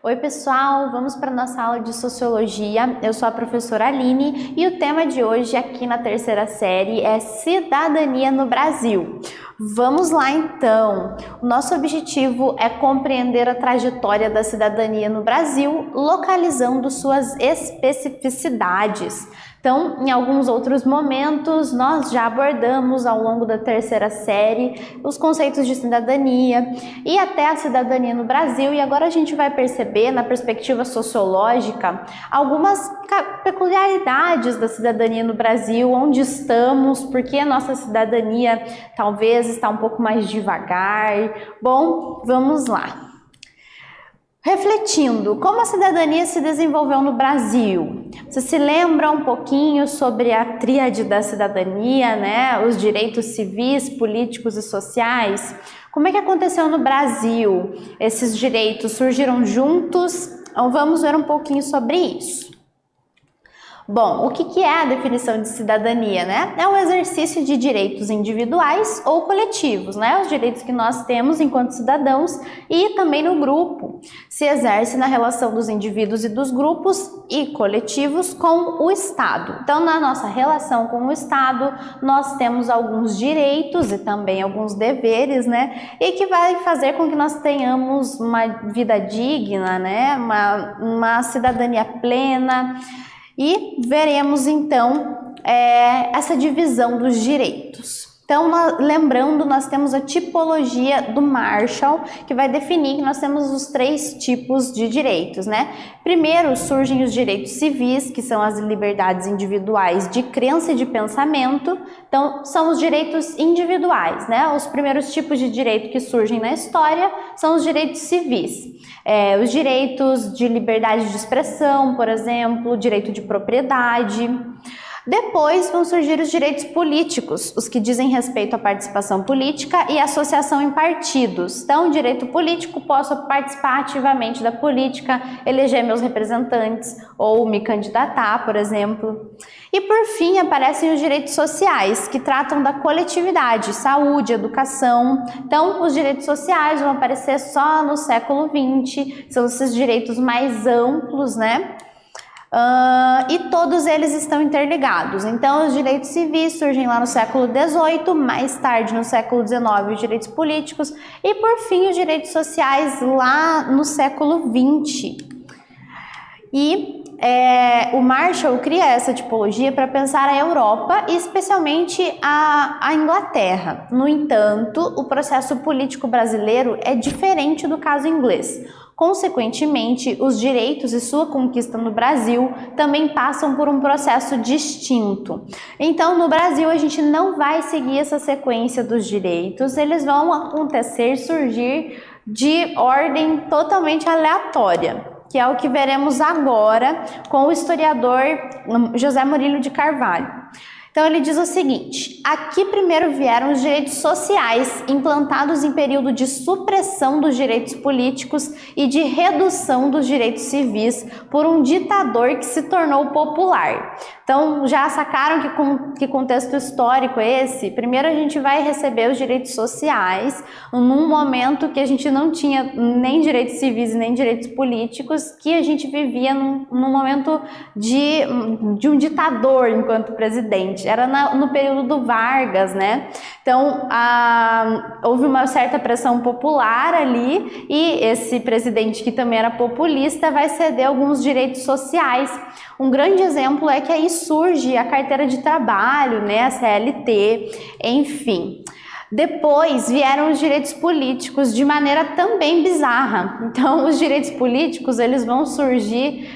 Oi pessoal, vamos para a nossa aula de Sociologia. Eu sou a professora Aline e o tema de hoje aqui na terceira série é Cidadania no Brasil. Vamos lá então. O nosso objetivo é compreender a trajetória da cidadania no Brasil, localizando suas especificidades. Então, em alguns outros momentos, nós já abordamos ao longo da terceira série os conceitos de cidadania e até a cidadania no Brasil, e agora a gente vai perceber, na perspectiva sociológica, algumas peculiaridades da cidadania no Brasil, onde estamos, porque a nossa cidadania talvez está um pouco mais devagar. Bom, vamos lá. Refletindo, como a cidadania se desenvolveu no Brasil? Você se lembra um pouquinho sobre a tríade da cidadania, né? Os direitos civis, políticos e sociais? Como é que aconteceu no Brasil? Esses direitos surgiram juntos? Então vamos ver um pouquinho sobre isso. Bom, o que é a definição de cidadania, né? É o exercício de direitos individuais ou coletivos, né? Os direitos que nós temos enquanto cidadãos e também no grupo. Se exerce na relação dos indivíduos e dos grupos e coletivos com o Estado. Então, na nossa relação com o Estado, nós temos alguns direitos e também alguns deveres, né? E que vai fazer com que nós tenhamos uma vida digna, né? Uma cidadania plena. E veremos então essa divisão dos direitos. Então, lembrando, nós temos a tipologia do Marshall, que vai definir que nós temos os três tipos de direitos, né? Primeiro surgem os direitos civis, que são as liberdades individuais de crença e de pensamento. Então, são os direitos individuais, né? Os primeiros tipos de direito que surgem na história são os direitos civis. Os direitos de liberdade de expressão, por exemplo, direito de propriedade. Depois vão surgir os direitos políticos, os que dizem respeito à participação política e associação em partidos. Então, direito político, posso participar ativamente da política, eleger meus representantes ou me candidatar, por exemplo. E por fim, aparecem os direitos sociais, que tratam da coletividade, saúde, educação. Então, os direitos sociais vão aparecer só no século XX, são esses direitos mais amplos, né? E todos eles estão interligados. Então, os direitos civis surgem lá no século XVIII, mais tarde no século XIX os direitos políticos e, por fim, os direitos sociais lá no século XX. E o Marshall cria essa tipologia para pensar a Europa e especialmente a Inglaterra. No entanto, o processo político brasileiro é diferente do caso inglês. Consequentemente, os direitos e sua conquista no Brasil também passam por um processo distinto. Então, no Brasil, a gente não vai seguir essa sequência dos direitos, eles vão surgir de ordem totalmente aleatória, que é o que veremos agora com o historiador José Murilo de Carvalho. Então, ele diz o seguinte: aqui primeiro vieram os direitos sociais, implantados em período de supressão dos direitos políticos e de redução dos direitos civis por um ditador que se tornou popular. Então, já sacaram que contexto histórico é esse? Primeiro a gente vai receber os direitos sociais, num momento que a gente não tinha nem direitos civis e nem direitos políticos, que a gente vivia num momento de um ditador enquanto presidente. Era no período do Vargas, né? Então, houve uma certa pressão popular ali e esse presidente, que também era populista, vai ceder alguns direitos sociais. Um grande exemplo é que aí surge a carteira de trabalho, né? A CLT, enfim. Depois vieram os direitos políticos de maneira também bizarra. Então, os direitos políticos eles vão surgir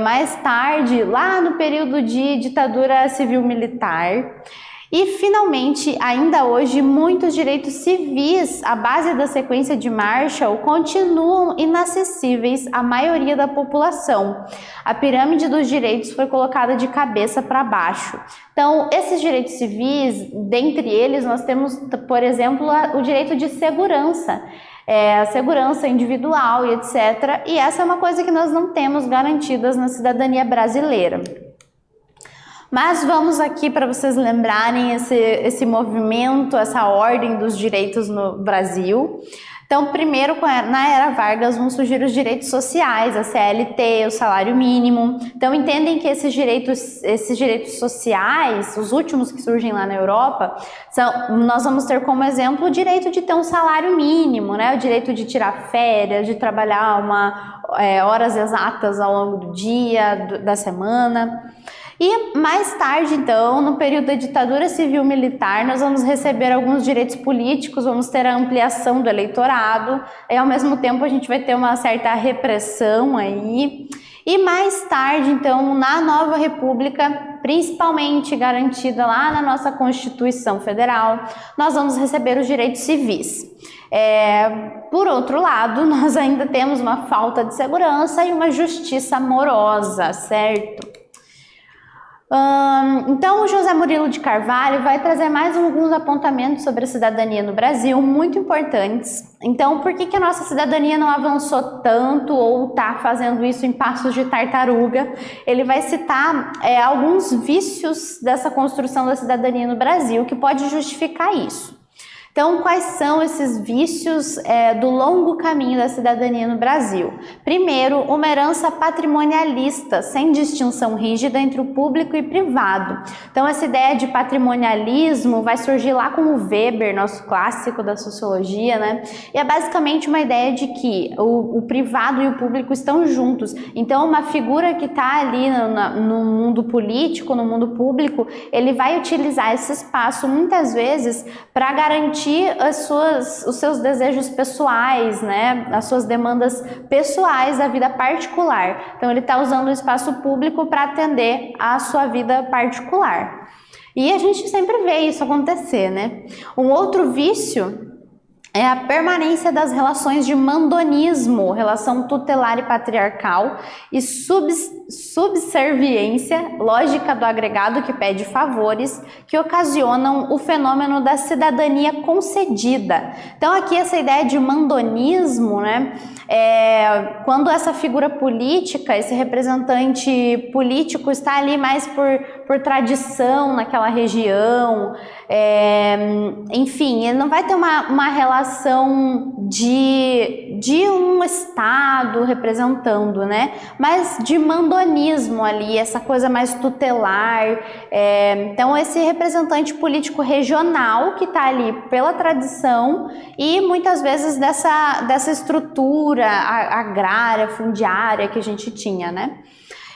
mais tarde, lá no período de ditadura civil-militar. E, finalmente, ainda hoje, muitos direitos civis, à base da sequência de Marshall, continuam inacessíveis à maioria da população. A pirâmide dos direitos foi colocada de cabeça para baixo. Então, esses direitos civis, dentre eles, nós temos, por exemplo, o direito de segurança. A segurança individual e etc. E essa é uma coisa que nós não temos garantidas na cidadania brasileira. Mas vamos aqui para vocês lembrarem esse movimento, essa ordem dos direitos no Brasil. Então, primeiro, na era Vargas, vão surgir os direitos sociais, a CLT, o salário mínimo. Então, entendem que esses direitos sociais, os últimos que surgem lá na Europa, nós vamos ter como exemplo o direito de ter um salário mínimo, né? O direito de tirar férias, de trabalhar horas exatas ao longo do dia, da semana. E mais tarde, então, no período da ditadura civil-militar, nós vamos receber alguns direitos políticos, vamos ter a ampliação do eleitorado, e ao mesmo tempo a gente vai ter uma certa repressão aí. E mais tarde, então, na nova república, principalmente garantida lá na nossa Constituição Federal, nós vamos receber os direitos civis. Por outro lado, nós ainda temos uma falta de segurança e uma justiça morosa, certo? Então, o José Murilo de Carvalho vai trazer mais alguns apontamentos sobre a cidadania no Brasil, muito importantes. Então, por que a nossa cidadania não avançou tanto ou está fazendo isso em passos de tartaruga? Ele vai citar alguns vícios dessa construção da cidadania no Brasil que pode justificar isso. Então, quais são esses vícios do longo caminho da cidadania no Brasil? Primeiro, uma herança patrimonialista, sem distinção rígida entre o público e privado. Então, essa ideia de patrimonialismo vai surgir lá com o Weber, nosso clássico da sociologia, né? E é basicamente uma ideia de que o privado e o público estão juntos. Então, uma figura que está ali no mundo político, no mundo público, ele vai utilizar esse espaço muitas vezes para garantir os seus desejos pessoais, né? As suas demandas pessoais da vida particular. Então, ele está usando o espaço público para atender à sua vida particular. E a gente sempre vê isso acontecer, né? Um outro vício é a permanência das relações de mandonismo, relação tutelar e patriarcal, e subserviência, lógica do agregado que pede favores, que ocasionam o fenômeno da cidadania concedida. Então, aqui essa ideia de mandonismo, né? Quando essa figura política, esse representante político está ali mais por tradição naquela região, enfim, ele não vai ter uma relação de um Estado representando, né? Mas de mandonismo ali, essa coisa mais tutelar. Então, esse representante político regional que está ali pela tradição e muitas vezes dessa estrutura agrária, fundiária que a gente tinha, né?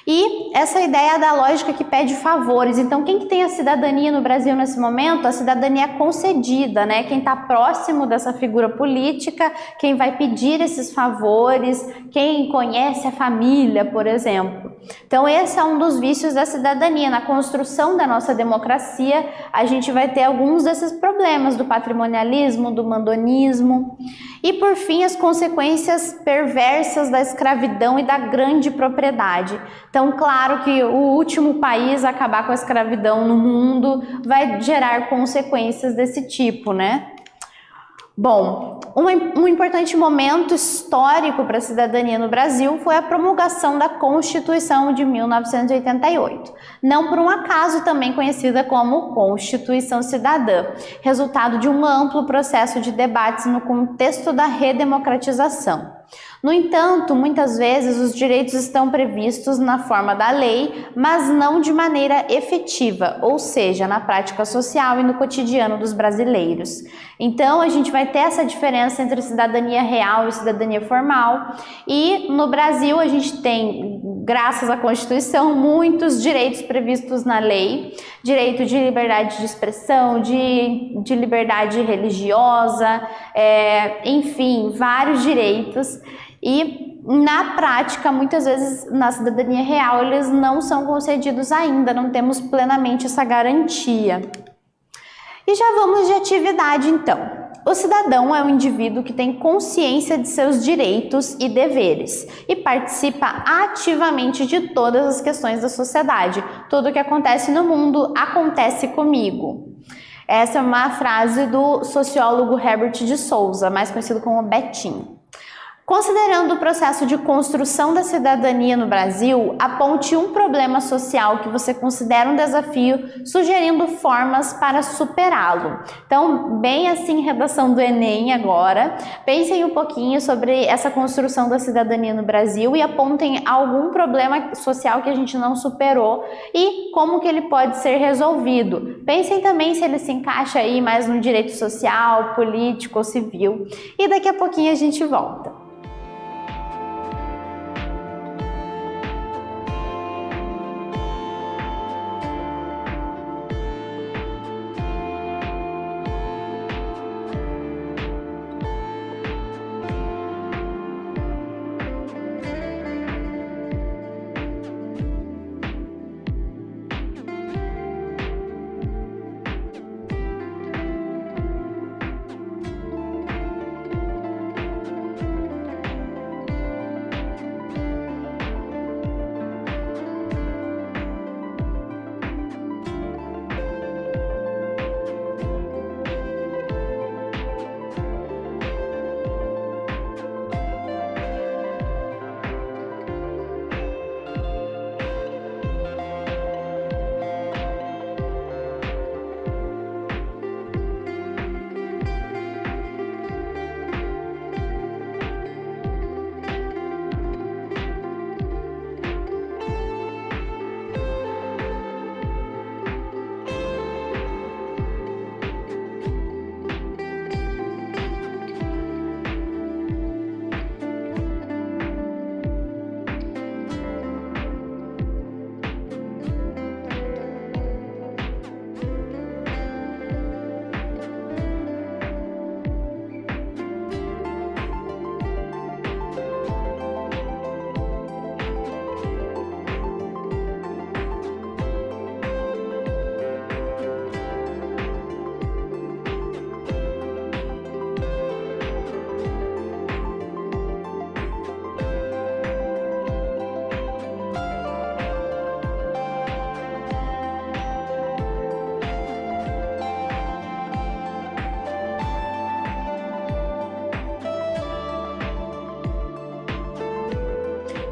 E essa ideia da lógica que pede favores. Então, quem que tem a cidadania no Brasil nesse momento? A cidadania concedida, né? Quem está próximo dessa figura política, quem vai pedir esses favores, quem conhece a família, por exemplo. Então, esse é um dos vícios da cidadania. Na construção da nossa democracia, a gente vai ter alguns desses problemas do patrimonialismo, do mandonismo. E, por fim, as consequências perversas da escravidão e da grande propriedade. Então, claro que o último país a acabar com a escravidão no mundo vai gerar consequências desse tipo, né? Bom, um importante momento histórico para a cidadania no Brasil foi a promulgação da Constituição de 1988, não por um acaso também conhecida como Constituição Cidadã, resultado de um amplo processo de debates no contexto da redemocratização. No entanto, muitas vezes os direitos estão previstos na forma da lei, mas não de maneira efetiva, ou seja, na prática social e no cotidiano dos brasileiros. Então, a gente vai ter essa diferença entre cidadania real e cidadania formal, e no Brasil a gente tem, graças à Constituição, muitos direitos previstos na lei, direito de liberdade de expressão, de liberdade religiosa, enfim, vários direitos. E na prática, muitas vezes na cidadania real, eles não são concedidos ainda, não temos plenamente essa garantia. E já vamos de atividade então. O cidadão é um indivíduo que tem consciência de seus direitos e deveres e participa ativamente de todas as questões da sociedade. Tudo o que acontece no mundo acontece comigo. Essa é uma frase do sociólogo Herbert de Souza, mais conhecido como Betinho. Considerando o processo de construção da cidadania no Brasil, aponte um problema social que você considera um desafio, sugerindo formas para superá-lo. Então, bem assim, redação do Enem agora, pensem um pouquinho sobre essa construção da cidadania no Brasil e apontem algum problema social que a gente não superou e como que ele pode ser resolvido. Pensem também se ele se encaixa aí mais no direito social, político ou civil. E daqui a pouquinho a gente volta.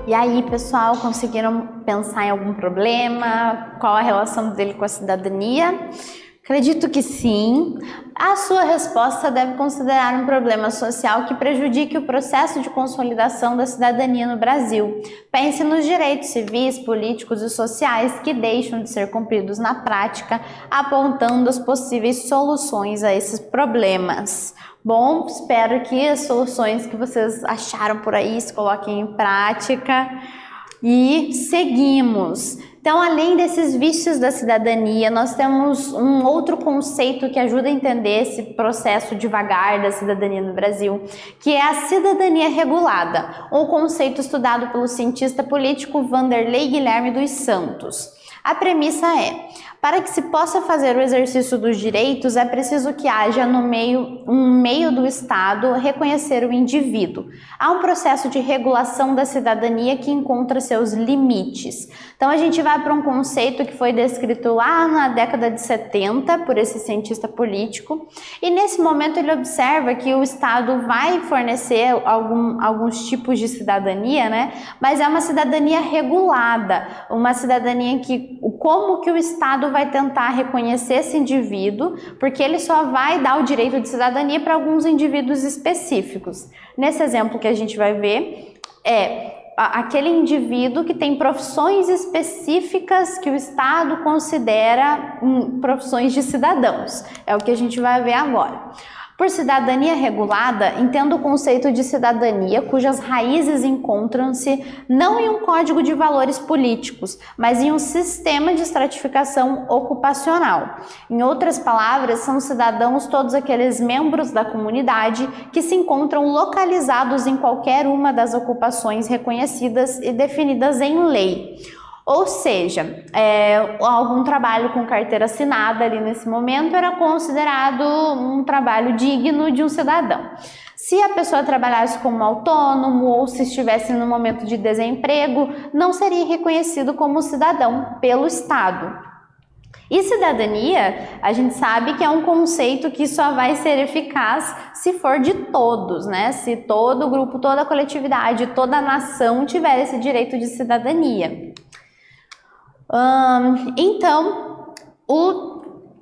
E aí, pessoal, conseguiram pensar em algum problema? Qual a relação dele com a cidadania? Acredito que sim. A sua resposta deve considerar um problema social que prejudique o processo de consolidação da cidadania no Brasil. Pense nos direitos civis, políticos e sociais que deixam de ser cumpridos na prática, apontando as possíveis soluções a esses problemas. Bom, espero que as soluções que vocês acharam por aí se coloquem em prática. E seguimos. Então, além desses vícios da cidadania, nós temos um outro conceito que ajuda a entender esse processo devagar da cidadania no Brasil, que é a cidadania regulada, um conceito estudado pelo cientista político Vanderlei Guilherme dos Santos. A premissa é: para que se possa fazer o exercício dos direitos, é preciso que haja um meio do Estado reconhecer o indivíduo. Há um processo de regulação da cidadania que encontra seus limites. Então a gente vai para um conceito que foi descrito lá na década de 70 por esse cientista político, e nesse momento ele observa que o Estado vai fornecer alguns tipos de cidadania, né? Mas é uma cidadania regulada, uma cidadania que como que o Estado vai tentar reconhecer esse indivíduo, porque ele só vai dar o direito de cidadania para alguns indivíduos específicos. Nesse exemplo que a gente vai ver, aquele indivíduo que tem profissões específicas que o Estado considera profissões de cidadãos. É o que a gente vai ver agora. Por cidadania regulada, entendo o conceito de cidadania cujas raízes encontram-se não em um código de valores políticos, mas em um sistema de estratificação ocupacional. Em outras palavras, são cidadãos todos aqueles membros da comunidade que se encontram localizados em qualquer uma das ocupações reconhecidas e definidas em lei. Ou seja, algum trabalho com carteira assinada ali nesse momento era considerado um trabalho digno de um cidadão. Se a pessoa trabalhasse como autônomo ou se estivesse no momento de desemprego, não seria reconhecido como cidadão pelo Estado. E cidadania, a gente sabe que é um conceito que só vai ser eficaz se for de todos, né? Se todo o grupo, toda a coletividade, toda a nação tiver esse direito de cidadania. Então,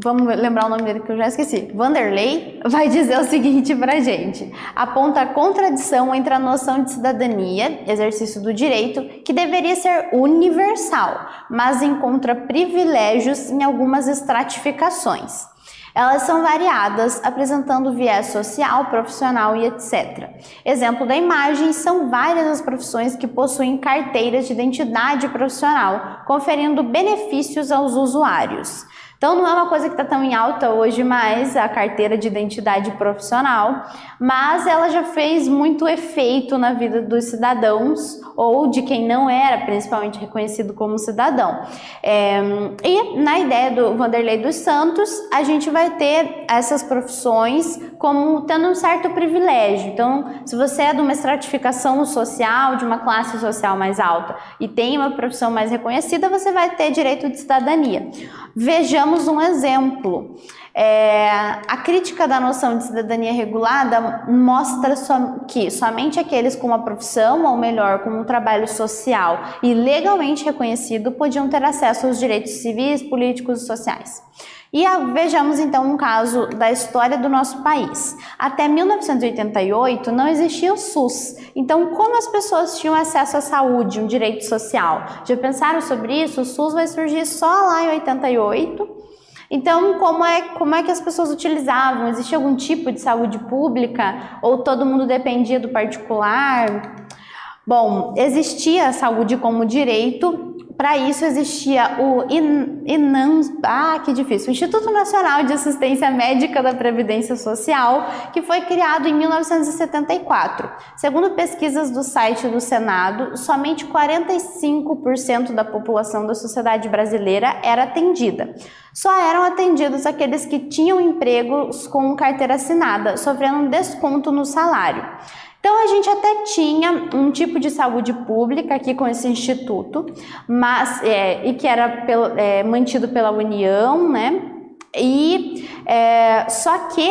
vamos lembrar o nome dele que eu já esqueci, Vanderlei vai dizer o seguinte pra gente: aponta a contradição entre a noção de cidadania, exercício do direito, que deveria ser universal, mas encontra privilégios em algumas estratificações. Elas são variadas, apresentando viés social, profissional e etc. Exemplo da imagem são várias as profissões que possuem carteiras de identidade profissional, conferindo benefícios aos usuários. Então não é uma coisa que está tão em alta hoje mais, a carteira de identidade profissional, mas ela já fez muito efeito na vida dos cidadãos ou de quem não era principalmente reconhecido como cidadão. E na ideia do Vanderlei dos Santos, a gente vai ter essas profissões como tendo um certo privilégio. Então, se você é de uma estratificação social, de uma classe social mais alta e tem uma profissão mais reconhecida, você vai ter direito de cidadania. Vejamos um exemplo. A crítica da noção de cidadania regulada mostra que somente aqueles com uma profissão, ou melhor, com um trabalho social e legalmente reconhecido, podiam ter acesso aos direitos civis, políticos e sociais. E vejamos então um caso da história do nosso país. Até 1988 não existia o SUS. Então, como as pessoas tinham acesso à saúde, um direito social? Já pensaram sobre isso? O SUS vai surgir só lá em 88. Então, como é que as pessoas utilizavam? Existia algum tipo de saúde pública? Ou todo mundo dependia do particular? Bom, existia a saúde como direito. Para isso existia o Instituto Nacional de Assistência Médica da Previdência Social, que foi criado em 1974. Segundo pesquisas do site do Senado, somente 45% da população da sociedade brasileira era atendida. Só eram atendidos aqueles que tinham empregos com carteira assinada, sofrendo um desconto no salário. Então, a gente até tinha um tipo de saúde pública aqui com esse instituto, mas, e que era mantido pela União, né? Só que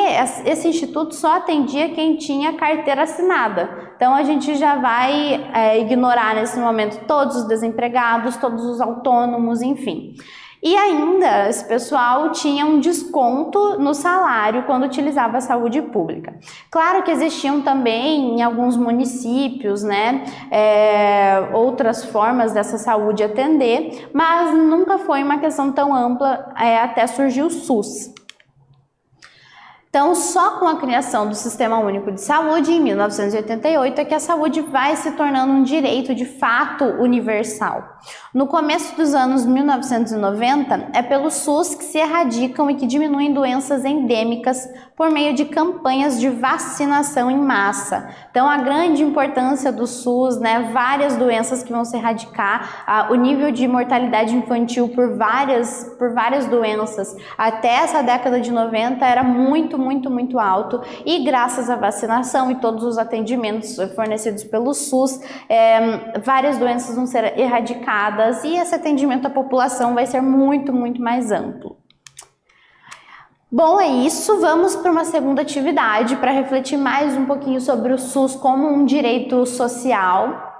esse instituto só atendia quem tinha carteira assinada. Então, a gente já vai ignorar nesse momento todos os desempregados, todos os autônomos, enfim. E ainda, esse pessoal tinha um desconto no salário quando utilizava a saúde pública. Claro que existiam também em alguns municípios, né, outras formas dessa saúde atender, mas nunca foi uma questão tão ampla até surgir o SUS. Então, só com a criação do Sistema Único de Saúde, em 1988, é que a saúde vai se tornando um direito de fato universal. No começo dos anos 1990, é pelo SUS que se erradicam e que diminuem doenças endêmicas por meio de campanhas de vacinação em massa. Então, a grande importância do SUS, né, várias doenças que vão se erradicar, o nível de mortalidade infantil por várias doenças, até essa década de 90 era muito alto, e graças à vacinação e todos os atendimentos fornecidos pelo SUS, várias doenças vão ser erradicadas e esse atendimento à população vai ser muito mais amplo. Bom, é isso. Vamos para uma segunda atividade para refletir mais um pouquinho sobre o SUS como um direito social.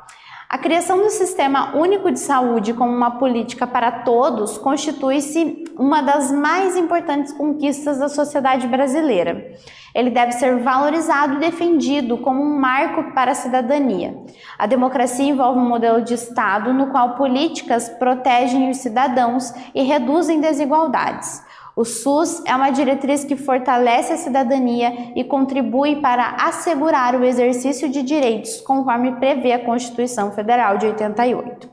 A criação do Sistema Único de Saúde como uma política para todos constitui-se uma das mais importantes conquistas da sociedade brasileira. Ele deve ser valorizado e defendido como um marco para a cidadania. A democracia envolve um modelo de Estado no qual políticas protegem os cidadãos e reduzem desigualdades. O SUS é uma diretriz que fortalece a cidadania e contribui para assegurar o exercício de direitos, conforme prevê a Constituição Federal de 88.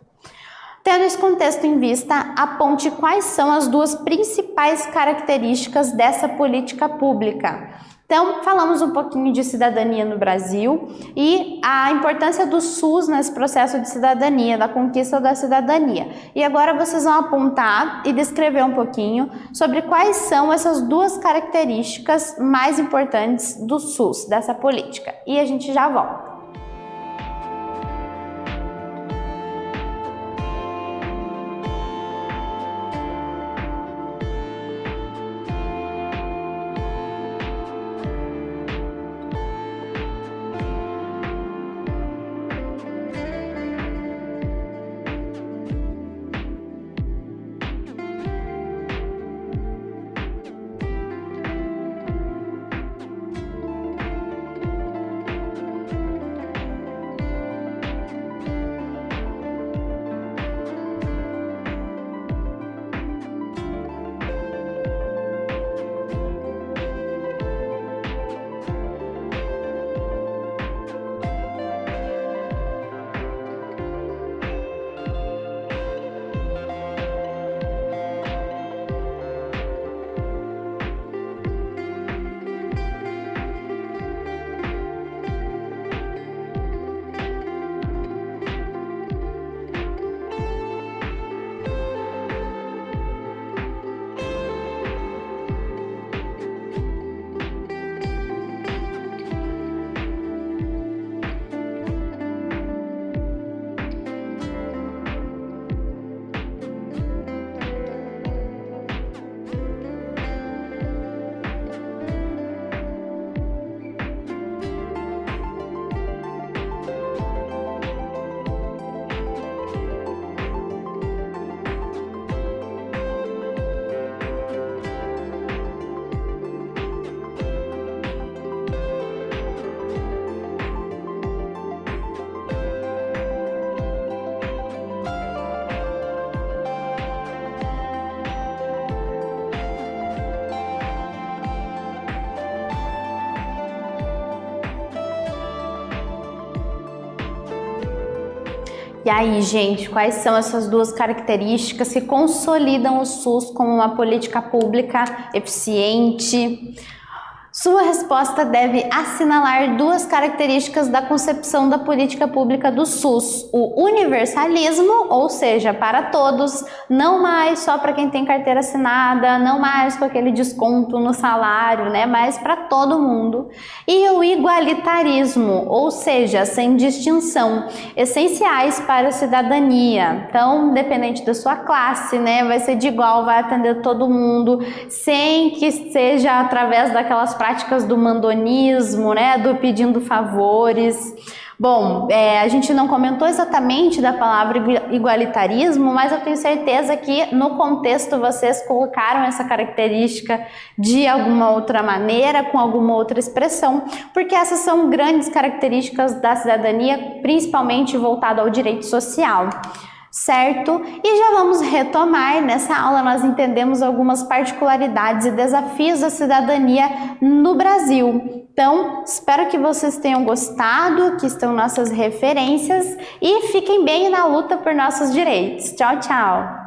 Tendo esse contexto em vista, aponte quais são as duas principais características dessa política pública. Então, falamos um pouquinho de cidadania no Brasil e a importância do SUS nesse processo de cidadania, da conquista da cidadania. E agora vocês vão apontar e descrever um pouquinho sobre quais são essas duas características mais importantes do SUS, dessa política. E a gente já volta. E aí, gente, quais são essas duas características que consolidam o SUS como uma política pública eficiente? Sua resposta deve assinalar duas características da concepção da política pública do SUS: o universalismo, ou seja, para todos, não mais só para quem tem carteira assinada, não mais com aquele desconto no salário, né, mas para todo mundo, e o igualitarismo, ou seja, sem distinção, essenciais para a cidadania. Então, independente da sua classe, né, vai ser de igual, vai atender todo mundo, sem que seja através daquelas práticas do mandonismo, né, do pedindo favores. Bom, a gente não comentou exatamente da palavra igualitarismo, mas eu tenho certeza que no contexto vocês colocaram essa característica de alguma outra maneira, com alguma outra expressão, porque essas são grandes características da cidadania, principalmente voltado ao direito social. Certo? E já vamos retomar. Nessa aula nós entendemos algumas particularidades e desafios da cidadania no Brasil. Então, espero que vocês tenham gostado, que estão nossas referências, e fiquem bem na luta por nossos direitos. Tchau, tchau!